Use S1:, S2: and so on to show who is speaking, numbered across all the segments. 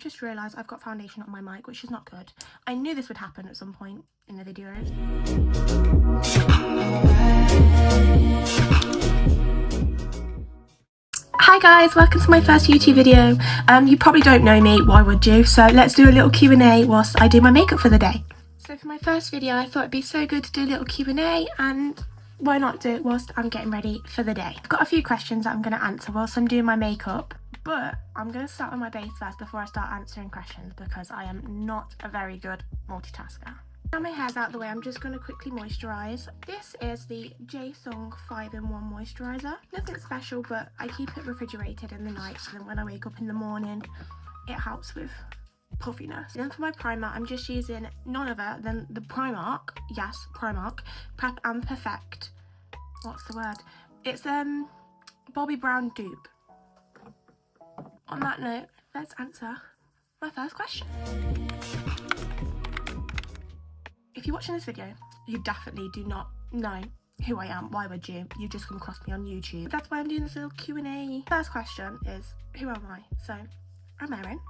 S1: Just realised I've got foundation on my mic, which is not good. I knew this would happen at some point in the video. Hi guys, welcome to my first YouTube video. You probably don't know me, why would you? So let's do a little Q&A whilst I do my makeup for the day. So for my first video, I thought it'd be so good to do a little Q&A, and why not do it whilst I'm getting ready for the day. I've got a few questions that I'm going to answer whilst I'm doing my makeup, but I'm going to start with my base first before I start answering questions because I am not a very good multitasker. Now my hair's out of the way, I'm just going to quickly moisturise. This is the J-Sung 5-in-1 moisturiser. Nothing special, but I keep it refrigerated in the night so then when I wake up in the morning it helps with puffiness. Then for my primer, I'm just using none other than the Primark, yes, Primark, Prep and Perfect. What's the word? It's Bobbi Brown dupe. On that note, let's answer my first question. If you're watching this video, you definitely do not know who I am. Why would you? You just come across me on YouTube. That's why I'm doing this little Q&A. First question is, who am I? So, I'm Erin.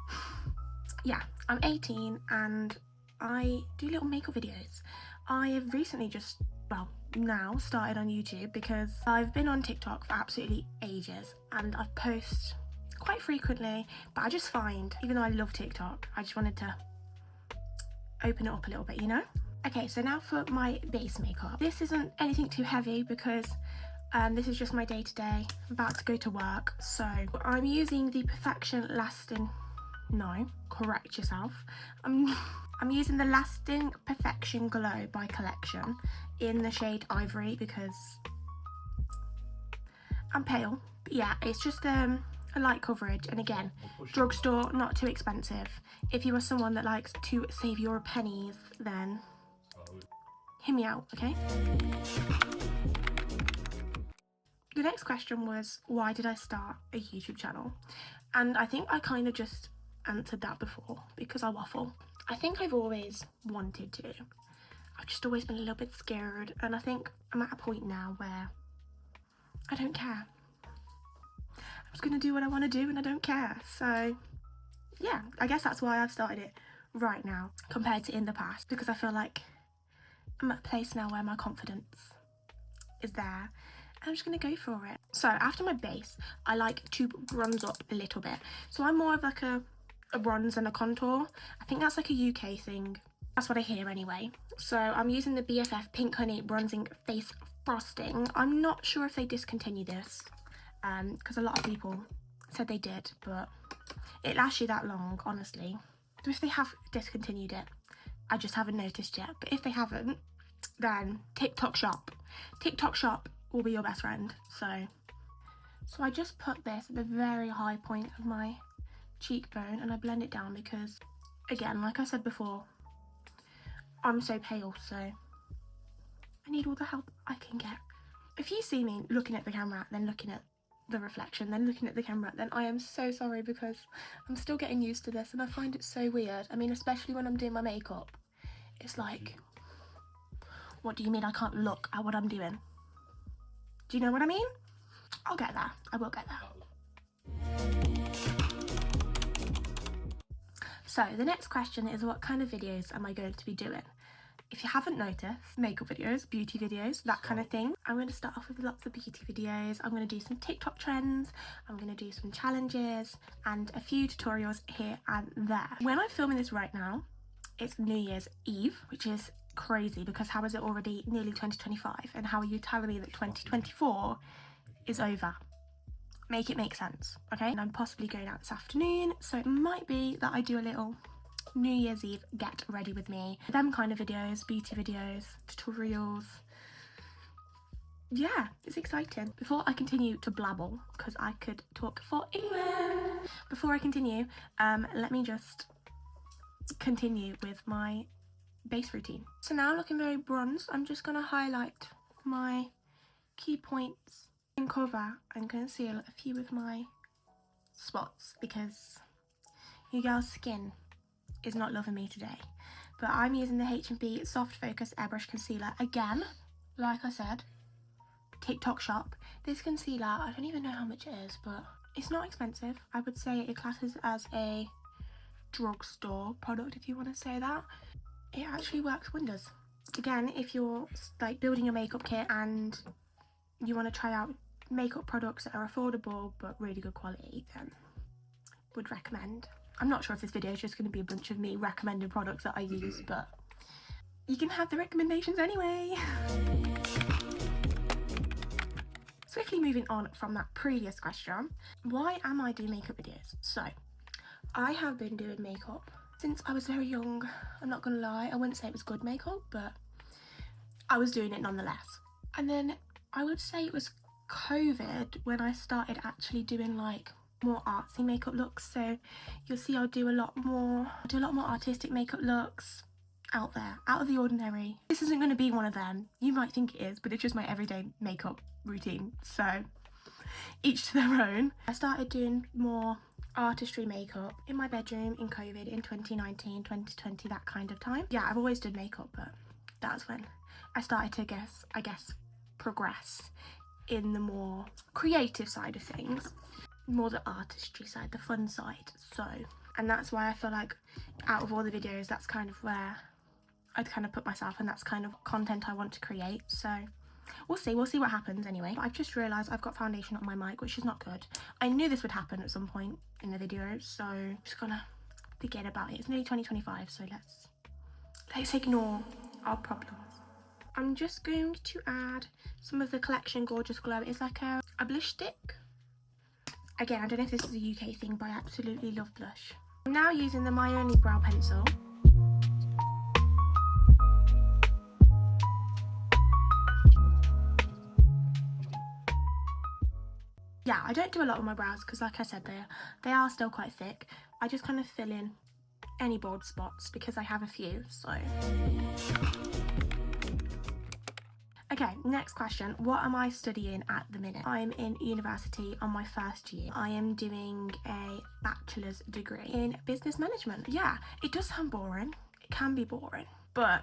S1: Yeah, I'm 18 and I do little makeup videos. I have recently just, well, now started on YouTube because I've been on TikTok for absolutely ages and I post quite frequently, but I just find, even though I love TikTok, I just wanted to open it up a little bit, you know? Okay, so now for my base makeup. This isn't anything too heavy because this is just my day-to-day. I'm about to go to work, so I'm using the Perfection Lasting, no, correct yourself. I'm using the Lasting Perfection Glow by Collection in the shade Ivory because I'm pale. But yeah, it's just a light coverage, and again, drugstore, not too expensive. If you are someone that likes to save your pennies, then hear me out, okay? The next question was, why did I start a YouTube channel? And I think I kind of just answered that before because I waffle. I think I've always wanted to. I've just always been a little bit scared, and I think I'm at a point now where I don't care. I'm just gonna do what I want to do and I don't care. So yeah, I guess that's why I've started it right now compared to in the past, because I feel like I'm at a place now where my confidence is there. I'm just gonna go for it. So after my base, I like to bronze up a little bit. So I'm more of like a bronze and a contour. I think that's like a UK thing. That's what I hear anyway. So I'm using the BFF Pink Honey Bronzing Face Frosting. I'm not sure if they discontinued this because a lot of people said they did, but it lasts you that long, honestly. So if they have discontinued it, I just haven't noticed yet. But if they haven't, then TikTok shop. TikTok shop will be your best friend. So I just put this at the very high point of my cheekbone and I blend it down because, again, like I said before, I'm so pale, so I need all the help I can get. If you see me looking at the camera, then looking at the reflection, then looking at the camera, then I am so sorry because I'm still getting used to this and I find it so weird. I mean, especially when I'm doing my makeup, it's like, what do you mean I can't look at what I'm doing? Do you know what I mean? I'll get there. I will get there. So the next question is, what kind of videos am I going to be doing? If you haven't noticed, makeup videos, beauty videos, that kind of thing. I'm going to start off with lots of beauty videos. I'm going to do some TikTok trends. I'm going to do some challenges and a few tutorials here and there. When I'm filming this right now, it's New Year's Eve, which is crazy because how is it already nearly 2025? And how are you telling me that 2024 is over? Make it make sense, okay? And I'm possibly going out this afternoon, so it might be that I do a little New Year's Eve get ready with me. Them kind of videos, beauty videos, tutorials. Yeah, it's exciting. Before I continue to blabble, because I could talk for England. Before I continue, let me just continue with my base routine. So now looking very bronzed, I'm just gonna highlight my key points and cover and conceal a few of my spots because your girl's skin is not loving me today. But I'm using the H&B Soft Focus Airbrush Concealer again, like I said, TikTok shop. This concealer, I don't even know how much it is, but it's not expensive. I would say it classes as a drugstore product, if you want to say that. It actually works wonders. Again, if you're like building your makeup kit and you want to try out makeup products that are affordable but really good quality, then would recommend. I'm not sure if this video is just going to be a bunch of me recommending products that I use, but you can have the recommendations anyway. Swiftly moving on from that previous question, why am I doing makeup videos? So, I have been doing makeup since I was very young. I'm not gonna lie, I wouldn't say it was good makeup, but I was doing it nonetheless. And then I would say it was COVID when I started actually doing like more artsy makeup looks. So you'll see I'll do a lot more artistic makeup looks out there, out of the ordinary. This isn't going to be one of them. You might think it is, but it's just my everyday makeup routine. So each to their own. I started doing more artistry makeup in my bedroom in COVID in 2019, 2020, that kind of time. Yeah, I've always done makeup, but that's when I started to I guess progress in the more creative side of things, more the artistry side, the fun side. So, and that's why I feel like out of all the videos, that's kind of where I'd kind of put myself, and that's kind of content I want to create. So we'll see what happens anyway. But I've just realised I've got foundation on my mic, which is not good. I knew this would happen at some point in the video, so I'm just gonna forget about it. It's nearly 2025, so let's ignore our problems. I'm just going to add some of the Collection Gorgeous Glow. It's like a blush stick. Again, I don't know if this is a UK thing, but I absolutely love blush. I'm now using the My Only brow pencil. Yeah, I don't do a lot on my brows because, like I said, they are still quite thick. I just kind of fill in any bald spots because I have a few, so. Okay, next question. What am I studying at the minute? I'm in university on my first year. I am doing a bachelor's degree in business management. Yeah, it does sound boring. It can be boring, but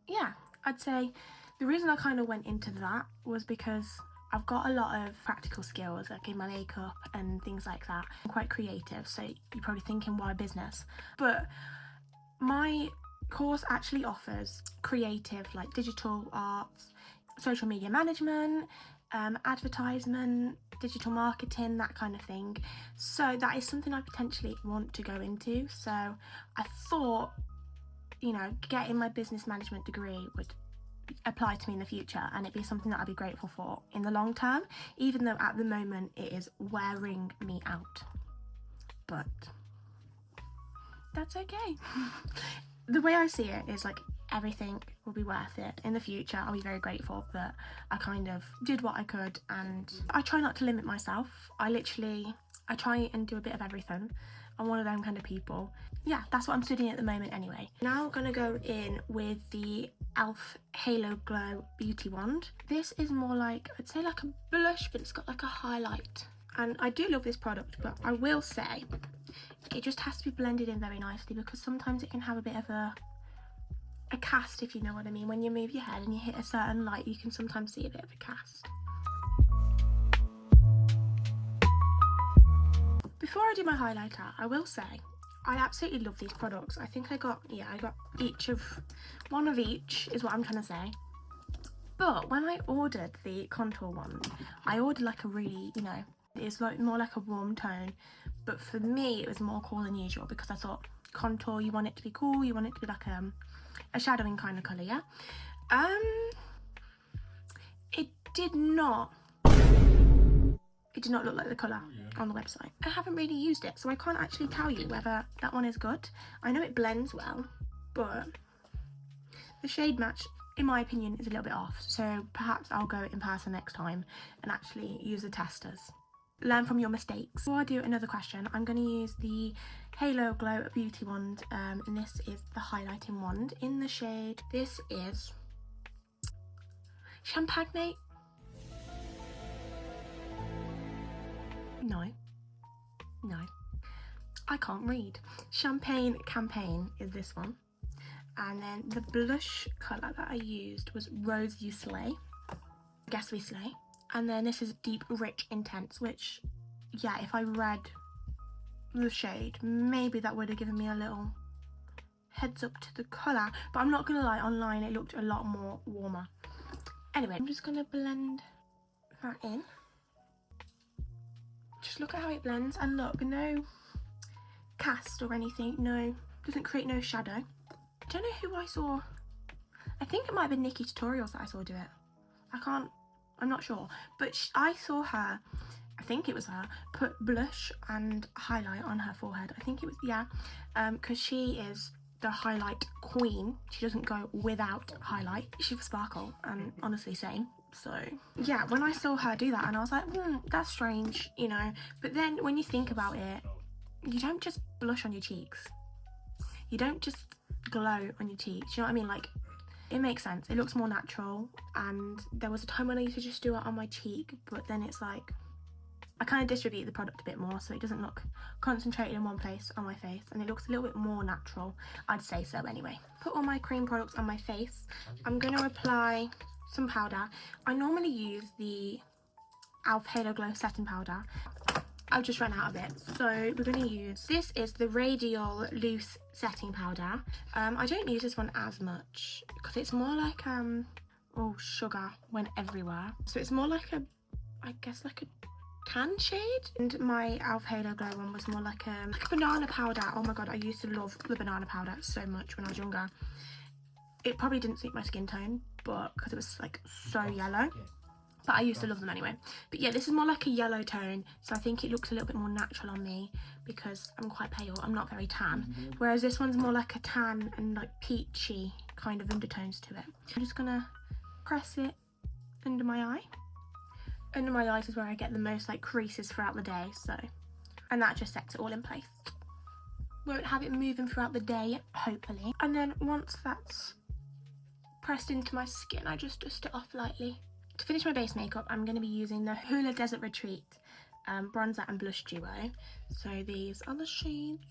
S1: yeah, I'd say the reason I kind of went into that was because I've got a lot of practical skills, like in my makeup and things like that. I'm quite creative, so you're probably thinking, why business? But my course actually offers creative, like digital arts, social media management, advertisement, digital marketing, that kind of thing. So that is something I potentially want to go into. So I thought, you know, getting my business management degree would apply to me in the future, and it'd be something that I'd be grateful for in the long term, even though at the moment it is wearing me out. But that's okay. The way I see it is like everything will be worth it in the future. I'll be very grateful that I kind of did what I could, and I try not to limit myself. I try and do a bit of everything. I'm one of them kind of people. Yeah, that's what I'm studying at the moment anyway. Now I'm gonna go in with the e.l.f. Halo Glow Beauty Wand. This is more like, I'd say like a blush, but it's got like a highlight. And I do love this product, but I will say it just has to be blended in very nicely, because sometimes it can have a bit of a cast, if you know what I mean. When you move your head and you hit a certain light, you can sometimes see a bit of a cast. Before I do my highlighter, I will say I absolutely love these products. I think I got one of each is what I'm trying to say. But when I ordered the contour one, I ordered like a really, you know, it's like more like a warm tone, but for me it was more cool than usual, because I thought contour, you want it to be cool, you want it to be like a shadowing kind of colour, yeah? It did not look like the colour on the website. I haven't really used it, so I can't actually tell you whether that one is good. I know it blends well, but the shade match, in my opinion, is a little bit off, so perhaps I'll go in person next time and actually use the testers. Learn from your mistakes. Before I do another question, I'm going to use the Halo Glow Beauty Wand, and this is the highlighting wand in the shade. This is Champagne. No, I can't read. Champagne Campaign is this one. And then the blush colour that I used was Rose You Slay. Guess We Slay. And then this is Deep Rich Intense, which, yeah, if I read the shade. Maybe that would have given me a little heads up to the colour, but I'm not gonna lie, online it looked a lot more warmer. Anyway, I'm just gonna blend that in. Just look at how it blends, and look, no cast or anything, no, doesn't create no shadow. I don't know who I saw, I think it might have been Nikki Tutorials that I saw do it. I'm not sure, but I saw her, I think it was her, put blush and highlight on her forehead. I think it was, yeah, because she is the highlight queen. She doesn't go without highlight. She was sparkle, and honestly same. So yeah, when I saw her do that, and I was like, that's strange, you know. But then when you think about it, you don't just blush on your cheeks. You don't just glow on your cheeks. You know what I mean? Like, it makes sense. It looks more natural. And there was a time when I used to just do it on my cheek, but then it's like, I kind of distribute the product a bit more so it doesn't look concentrated in one place on my face, and it looks a little bit more natural. I'd say so anyway. Put all my cream products on my face. I'm going to apply some powder. I normally use the e.l.f. Halo Glow setting powder. I've just run out of it, so we're going to use, this is the Radial Loose Setting Powder. I don't use this one as much because it's more like, oh, sugar went everywhere. So it's more like a, I guess like a tan shade, and my e.l.f. Halo Glow one was more like a banana powder. Oh my god, I used to love the banana powder so much when I was younger. It probably didn't suit my skin tone, but because it was like so yellow, but I used to love them anyway. But yeah, this is more like a yellow tone, so I think it looks a little bit more natural on me because I'm quite pale, I'm not very tan, whereas this one's more like a tan and like peachy kind of undertones to it. I'm just gonna press it under my eye. Under my eyes is where I get the most like creases throughout the day, so, and that just sets it all in place. Won't have it moving throughout the day, hopefully. And then once that's pressed into my skin, I just dust it off lightly. To finish my base makeup, I'm going to be using the Hoola Desert Retreat bronzer and blush duo. So these are the shades.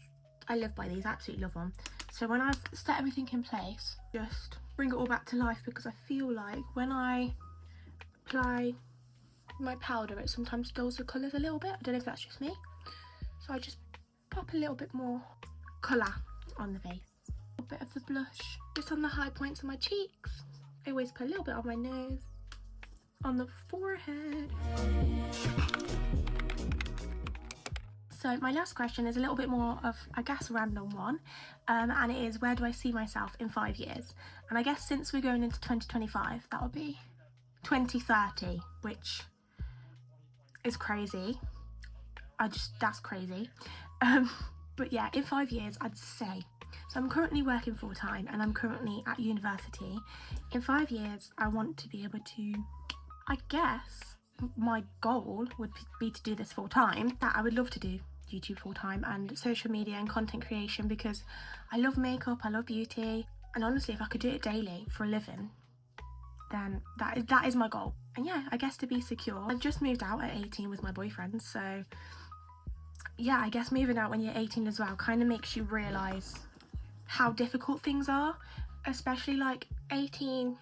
S1: I live by these, I absolutely love them. So when I've set everything in place, just bring it all back to life, because I feel like when I apply my powder, it sometimes dulls the colours a little bit. I don't know if that's just me. So I just pop a little bit more colour on the face. A bit of the blush just on the high points of my cheeks. I always put a little bit on my nose, on the forehead. So my last question is a little bit more of, I guess, a random one, and it is, where do I see myself in 5 years? And I guess since we're going into 2025, that would be 2030, which is crazy. That's crazy. But yeah, in 5 years, I'd say. So I'm currently working full time and I'm currently at university. In 5 years, I want to be able to, I guess, my goal would be to do this full time. That I would love to do YouTube full time and social media and content creation, because I love makeup, I love beauty, and honestly, if I could do it daily for a living, then that is my goal. And yeah, I guess to be secure. I just moved out at 18 with my boyfriend, so yeah, I guess moving out when you're 18 as well kind of makes you realise how difficult things are, especially like 18.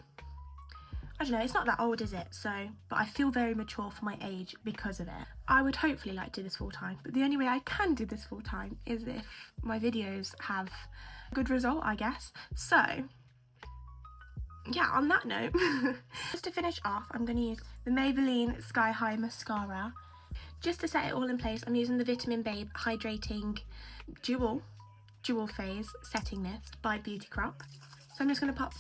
S1: I don't know, it's not that old, is it? So, but I feel very mature for my age because of it. I would hopefully like to do this full time, but the only way I can do this full time is if my videos have a good result, I guess. So yeah, on that note, just to finish off, I'm going to use the Maybelline Sky High Mascara. Just to set it all in place, I'm using the Vitamin Babe Hydrating Dual Phase Setting Mist by Beauty Crop. So I'm just going to pop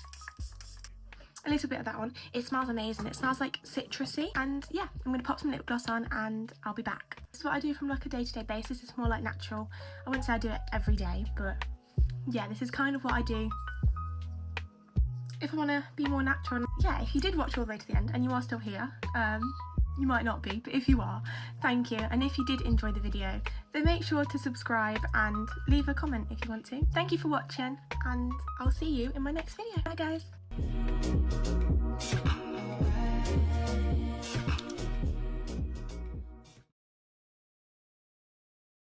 S1: a little bit of that on. It smells amazing. It smells like citrusy. And yeah, I'm going to pop some lip gloss on and I'll be back. This is what I do from like a day-to-day basis. It's more like natural. I wouldn't say I do it every day, but yeah, this is kind of what I do if I want to be more natural. Yeah, if you did watch all the way to the end and you are still here, you might not be, but if you are, thank you. And if you did enjoy the video, then make sure to subscribe and leave a comment if you want to. Thank you for watching, and I'll see you in my next video. Bye guys.